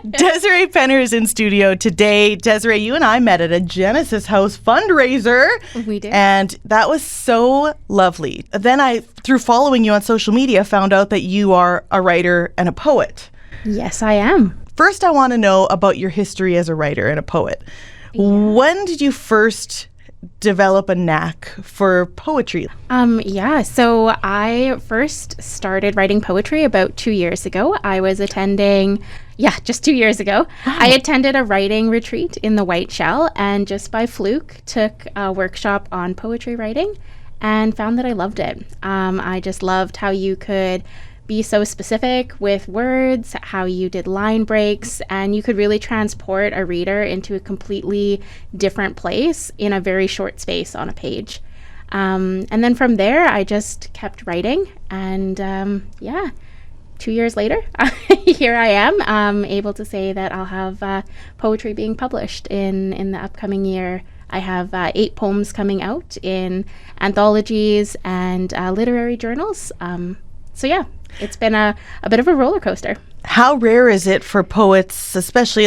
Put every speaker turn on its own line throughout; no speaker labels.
Désirée Penner is in studio today. Désirée, you and I met at a Genesis House fundraiser.
We did.
And that was so lovely. Then I, through following you on social media, found out that you are a writer and a poet.
Yes, I am.
First, I want to know about your history as a writer and a poet. Yeah. When did you first develop a knack for poetry?
So I first started writing poetry about 2 years ago. I was attending, just 2 years ago. Wow. I attended a writing retreat in the White Shell and just by fluke took a workshop on poetry writing and found that I loved it. I just loved how you could be so specific with words, how you did line breaks, and you could really transport a reader into a completely different place in a very short space on a page. And then from there, I just kept writing, and 2 years later, here I am, able to say that I'll have poetry being published in the upcoming year. I have 8 poems coming out in anthologies and literary journals. It's been a bit of a roller coaster.
How rare is it for poets, especially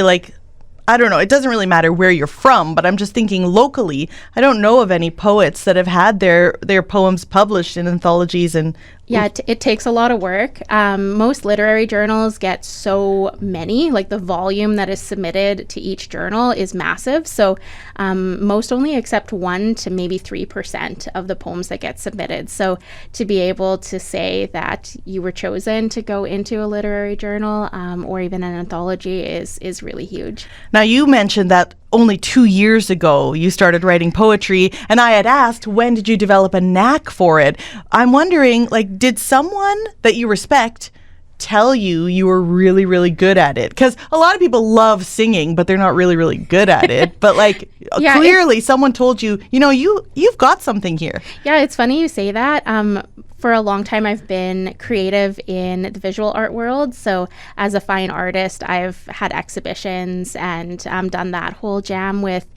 I don't know, it doesn't really matter where you're from, but I'm just thinking locally, I don't know of any poets that have had their poems published in anthologies and...
Yeah, it takes a lot of work. Most literary journals get so many, the volume that is submitted to each journal is massive. So most only accept 1 to maybe 3% of the poems that get submitted. So to be able to say that you were chosen to go into a literary journal or even an anthology is really huge.
Now, you mentioned that only 2 years ago you started writing poetry, and I had asked, when did you develop a knack for it? I'm wondering, did someone that you respect tell you were really, really good at it? Because a lot of people love singing, but they're not really, really good at it. But clearly someone told you, you've got something here.
Yeah, it's funny you say that. For a long time, I've been creative in the visual art world. So as a fine artist, I've had exhibitions and done that whole jam with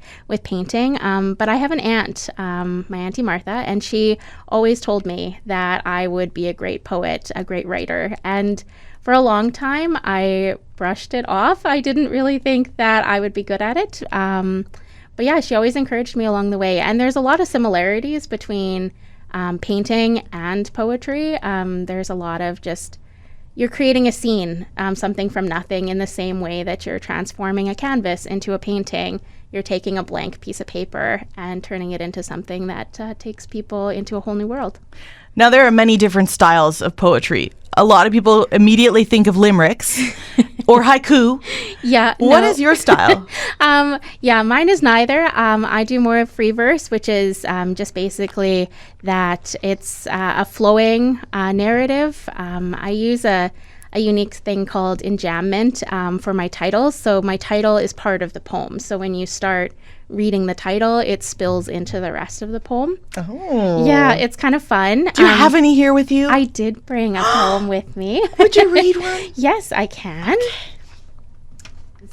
painting. But I have an aunt, my Auntie Martha, and she always told me that I would be a great poet, a great writer. And for a long time, I brushed it off. I didn't really think that I would be good at it. But yeah, she always encouraged me along the way. And there's a lot of similarities between painting and poetry. There's a lot of you're creating a scene, something from nothing, in the same way that you're transforming a canvas into a painting. You're taking a blank piece of paper and turning it into something that takes people into a whole new world.
Now, there are many different styles of poetry. A lot of people immediately think of limericks or haiku.
Yeah.
What is your style?
Mine is neither. I do more of free verse, which is just basically that it's a flowing narrative. I use a unique thing called enjambment for my titles. So my title is part of the poem. So when you start reading the title, it spills into the rest of the poem.
Oh.
Yeah, it's kind of fun.
Do you have any here with you?
I did bring a poem with me.
Would you read one?
Yes, I can. Okay.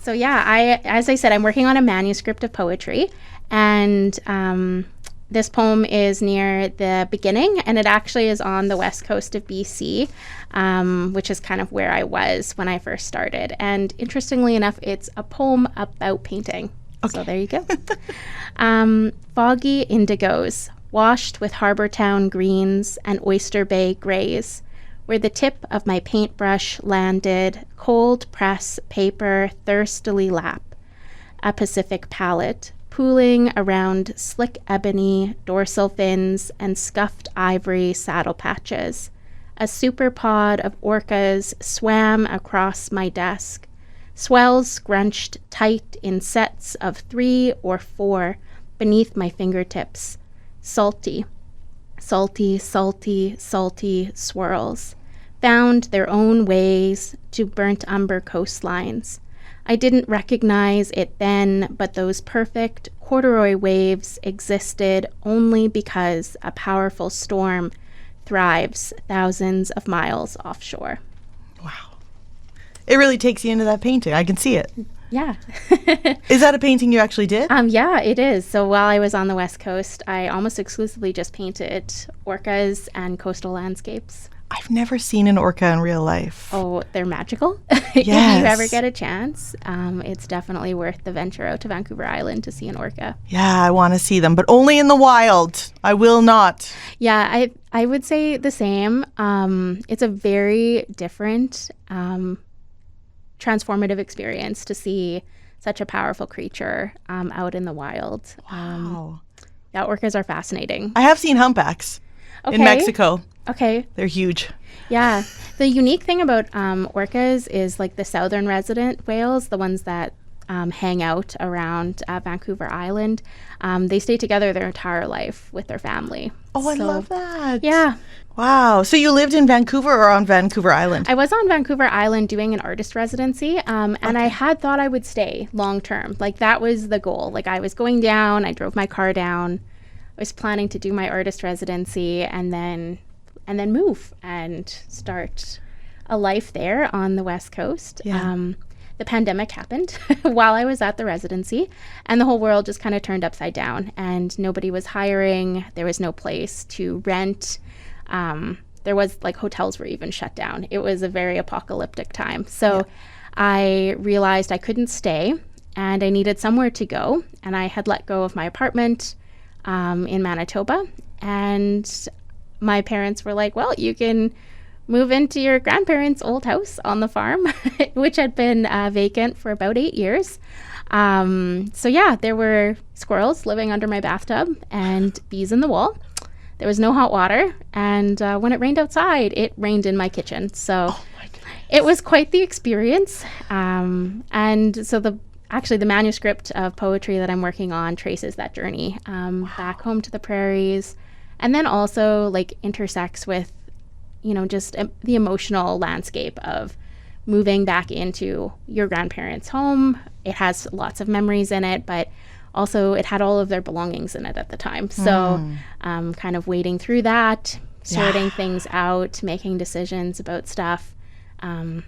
So as I said, I'm working on a manuscript of poetry, and this poem is near the beginning, and it actually is on the west coast of BC, which is kind of where I was when I first started. And interestingly enough, it's a poem about painting. Okay. So there you go. Foggy indigos, washed with Harbour Town greens and Oyster Bay greys, where the tip of my paintbrush landed, cold press paper thirstily lap, a Pacific palette, pooling around slick ebony dorsal fins and scuffed ivory saddle patches. A superpod of orcas swam across my desk, swells scrunched tight in sets of 3 or 4 beneath my fingertips. Salty, salty, salty, salty swirls found their own ways to burnt umber coastlines. I didn't recognize it then, but those perfect corduroy waves existed only because a powerful storm thrives thousands of miles offshore.
Wow. It really takes you into that painting. I can see it.
Yeah.
Is that a painting you actually did?
Yeah, it is. So while I was on the West Coast, I almost exclusively just painted orcas and coastal landscapes.
I've never seen an orca in real life.
Oh, they're magical.
Yes.
If you ever get a chance, it's definitely worth the venture out to Vancouver Island to see an orca.
Yeah, I want to see them, but only in the wild. I will not.
Yeah, I would say the same. It's a very different, transformative experience to see such a powerful creature out in the wild.
Wow.
Yeah, orcas are fascinating.
I have seen humpbacks in Mexico.
Okay.
They're huge.
Yeah. The unique thing about orcas is like the southern resident whales, the ones that hang out around Vancouver Island. They stay together their entire life with their family.
Oh, I love that.
Yeah.
Wow. So you lived in Vancouver or on Vancouver Island?
I was on Vancouver Island doing an artist residency, and I had thought I would stay long term. Like that was the goal. Like I was going down, I drove my car down. I was planning to do my artist residency and then move and start a life there on the West Coast.
Yeah.
The pandemic happened while I was at the residency, and the whole world just kind of turned upside down, and nobody was hiring. There was no place to rent. There was like hotels were even shut down. It was a very apocalyptic time. So I realized I couldn't stay and I needed somewhere to go. And I had let go of my apartment in Manitoba. And my parents were like, well, you can move into your grandparents' old house on the farm, which had been vacant for about 8 years. So yeah, there were squirrels living under my bathtub and bees in the wall. There was no hot water, and when it rained outside, it rained in my kitchen. So it was quite the experience. And so the manuscript of poetry that I'm working on traces that journey back home to the prairies, and then also like intersects with, just the emotional landscape of moving back into your grandparents' home. It has lots of memories in it, but also it had all of their belongings in it at the time. So kind of wading through that, sorting things out, making decisions about stuff, and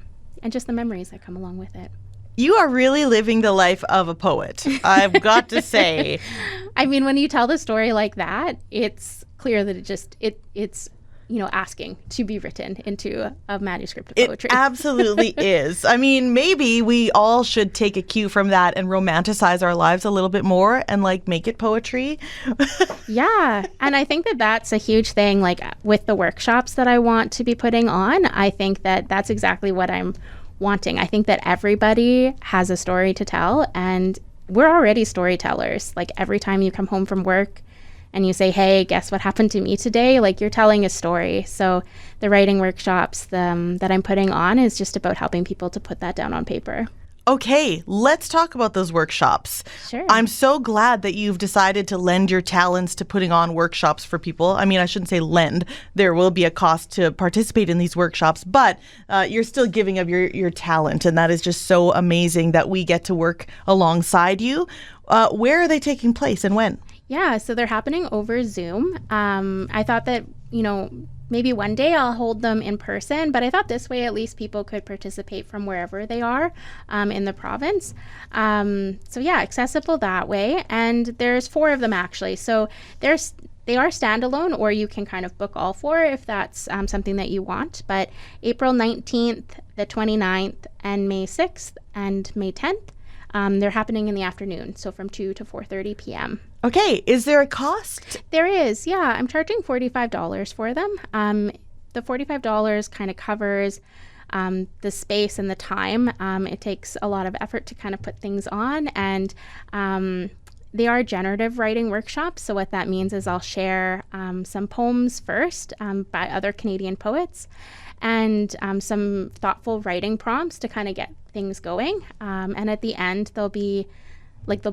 just the memories that come along with it.
You are really living the life of a poet, I've got to say.
I mean, when you tell the story like that, it's clear that it's asking to be written into a manuscript of poetry.
It absolutely is. I mean, maybe we all should take a cue from that and romanticize our lives a little bit more and like make it poetry.
Yeah. And I think that that's a huge thing, like with the workshops that I want to be putting on. I think that that's exactly what I'm wanting. I think that everybody has a story to tell, and we're already storytellers. Like every time you come home from work, and you say, hey, guess what happened to me today? Like you're telling a story. So the writing workshops that I'm putting on is just about helping people to put that down on paper.
Okay, let's talk about those workshops.
Sure.
I'm so glad that you've decided to lend your talents to putting on workshops for people. I mean, I shouldn't say lend. There will be a cost to participate in these workshops, but you're still giving of your talent, and that is just so amazing that we get to work alongside you. Where are they taking place and when?
Yeah, so they're happening over Zoom. I thought that, maybe one day I'll hold them in person, but I thought this way at least people could participate from wherever they are in the province. So yeah, accessible that way. And there's 4 of them actually. So they are standalone, or you can kind of book all 4 if that's something that you want. But April 19th, the 29th, and May 6th and May 10th, they're happening in the afternoon, so from 2 to 4:30 p.m.
Okay, is there a cost?
There is, yeah. I'm charging $45 for them. The $45 kind of covers the space and the time. It takes a lot of effort to kind of put things on, and they are generative writing workshops. So what that means is I'll share some poems first by other Canadian poets, and some thoughtful writing prompts to kind of get things going. And at the end, there'll be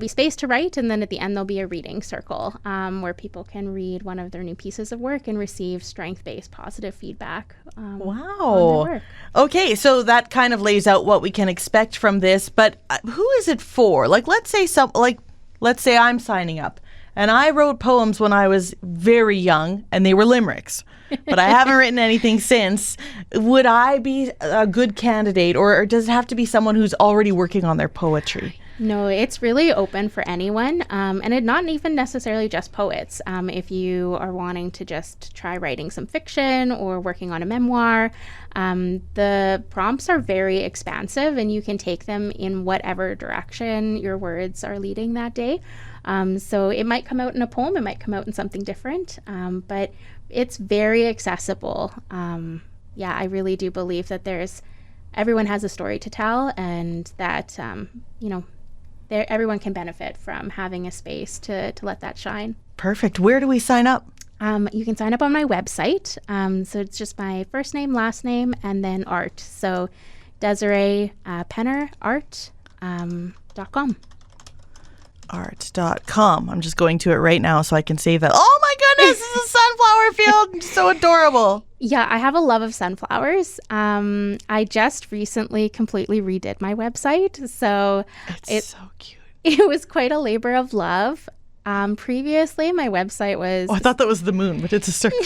space to write, and then at the end there'll be a reading circle where people can read one of their new pieces of work and receive strength-based positive feedback.
Wow.
On their work.
Okay, so that kind of lays out what we can expect from this, but who is it for? Let's say I'm signing up, and I wrote poems when I was very young, and they were limericks. But I haven't written anything since. Would I be a good candidate, or does it have to be someone who's already working on their poetry?
No, it's really open for anyone, and it not even necessarily just poets. If you are wanting to just try writing some fiction or working on a memoir, the prompts are very expansive, and you can take them in whatever direction your words are leading that day. So it might come out in a poem, it might come out in something different, but it's very accessible. Yeah, I really do believe that everyone has a story to tell, and that everyone can benefit from having a space to let that shine.
Perfect. Where do we sign up?
You can sign up on my website. So it's just my first name, last name, and then art. So Désirée Penner art.com.
Art.com. I'm just going to it right now so I can save that. Oh my goodness, this is a sunflower field. So adorable.
Yeah, I have a love of sunflowers. I just recently completely redid my website. So
it's so cute.
It was quite a labor of love. Previously, my website was...
Oh, I thought that was the moon, but it's a circle.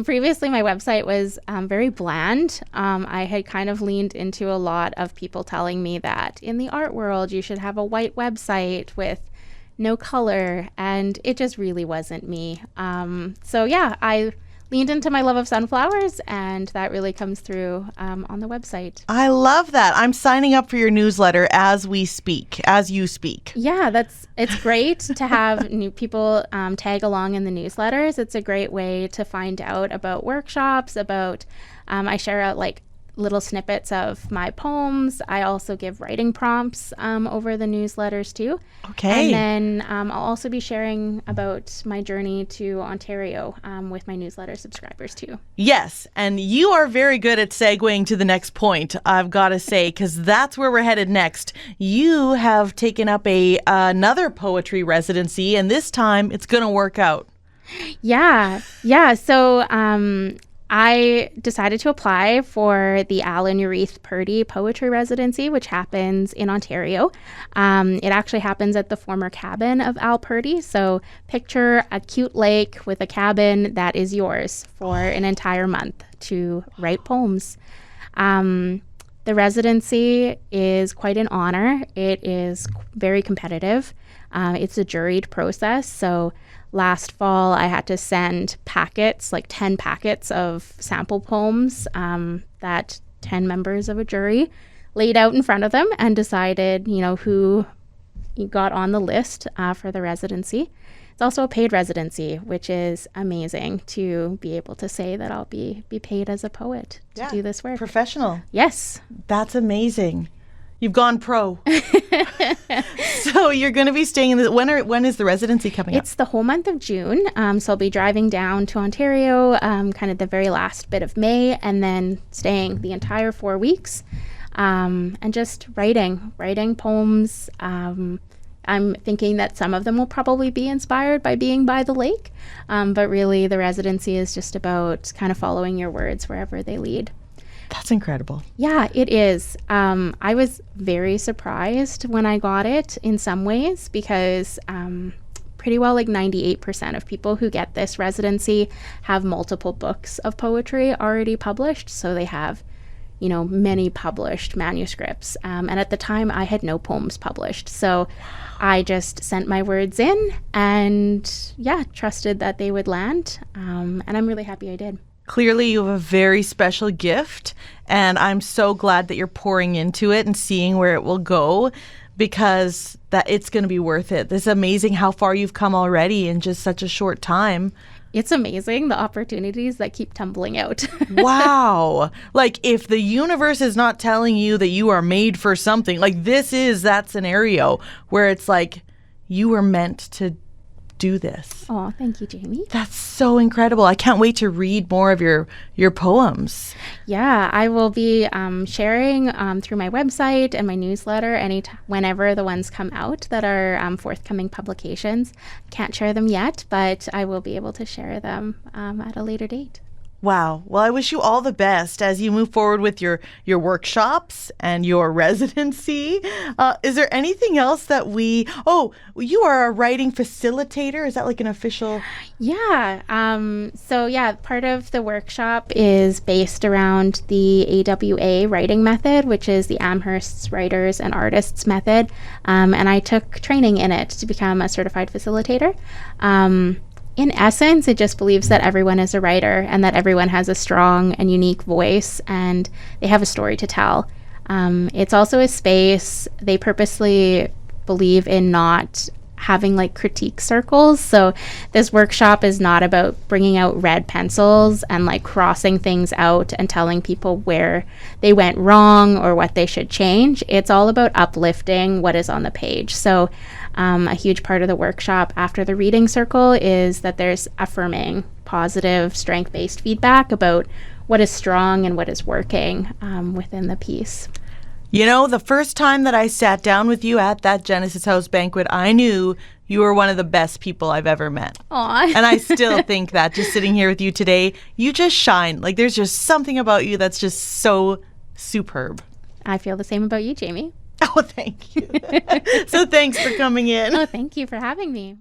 Previously, my website was very bland. I had kind of leaned into a lot of people telling me that in the art world, you should have a white website with no color, and it just really wasn't me. So yeah, I leaned into my love of sunflowers, and that really comes through on the website.
I love that. I'm signing up for your newsletter as you speak.
Yeah, it's great to have new people tag along in the newsletters. It's a great way to find out about workshops, I share out like little snippets of my poems. I also give writing prompts over the newsletters too.
Okay.
And then I'll also be sharing about my journey to Ontario with my newsletter subscribers too.
Yes, and you are very good at segueing to the next point, I've got to say, because that's where we're headed next. You have taken up another poetry residency, and this time it's going to work out.
Yeah. So I decided to apply for the Alan Ureth Purdy Poetry Residency, which happens in Ontario. It actually happens at the former cabin of Al Purdy. So picture a cute lake with a cabin that is yours for an entire month to write poems. The residency is quite an honor. It is very competitive. It's a juried process. So last fall, I had to send packets, like 10 packets of sample poems that 10 members of a jury laid out in front of them and decided, who got on the list for the residency. It's also a paid residency, which is amazing to be able to say that I'll be paid as a poet to do this work.
Professional.
Yes.
That's amazing. You've gone pro. So you're going to be staying in when is the residency coming up?
It's the whole month of June. So I'll be driving down to Ontario kind of the very last bit of May, and then staying the entire 4 weeks and just writing poems. I'm thinking that some of them will probably be inspired by being by the lake. But really the residency is just about kind of following your words wherever they lead.
That's incredible.
Yeah, it is. I was very surprised when I got it in some ways because pretty well like 98% of people who get this residency have multiple books of poetry already published. So they have, many published manuscripts. And at the time I had no poems published. So I just sent my words in and trusted that they would land. And I'm really happy I did.
Clearly, you have a very special gift, and I'm so glad that you're pouring into it and seeing where it will go, because that it's going to be worth it. It's amazing how far you've come already in just such a short time.
It's amazing the opportunities that keep tumbling out.
Wow. Like, if the universe is not telling you that you are made for something, like this is that scenario where it's like you were meant to do this.
Oh, thank you, Jamie.
That's so incredible. I can't wait to read more of your poems.
Yeah, I will be sharing through my website and my newsletter whenever the ones come out that are forthcoming publications. Can't share them yet, but I will be able to share them at a later date.
Wow. Well, I wish you all the best as you move forward with your workshops and your residency. Is there anything else that you are a writing facilitator. Is that like an official?
Yeah. Part of the workshop is based around the AWA writing method, which is the Amherst's Writers and Artists method. And I took training in it to become a certified facilitator. In essence, it just believes that everyone is a writer and that everyone has a strong and unique voice and they have a story to tell. It's also a space they purposely believe in not having like critique circles. So this workshop is not about bringing out red pencils and like crossing things out and telling people where they went wrong or what they should change. It's all about uplifting what is on the page. So a huge part of the workshop after the reading circle is that there's affirming, positive, strength-based feedback about what is strong and what is working within the piece.
You know, the first time that I sat down with you at that Genesis House banquet, I knew you were one of the best people I've ever met.
Aw.
And I still think that just sitting here with you today, you just shine. Like there's just something about you that's just so superb.
I feel the same about you, Jamie.
Oh, thank you. So thanks for coming in.
Oh, thank you for having me.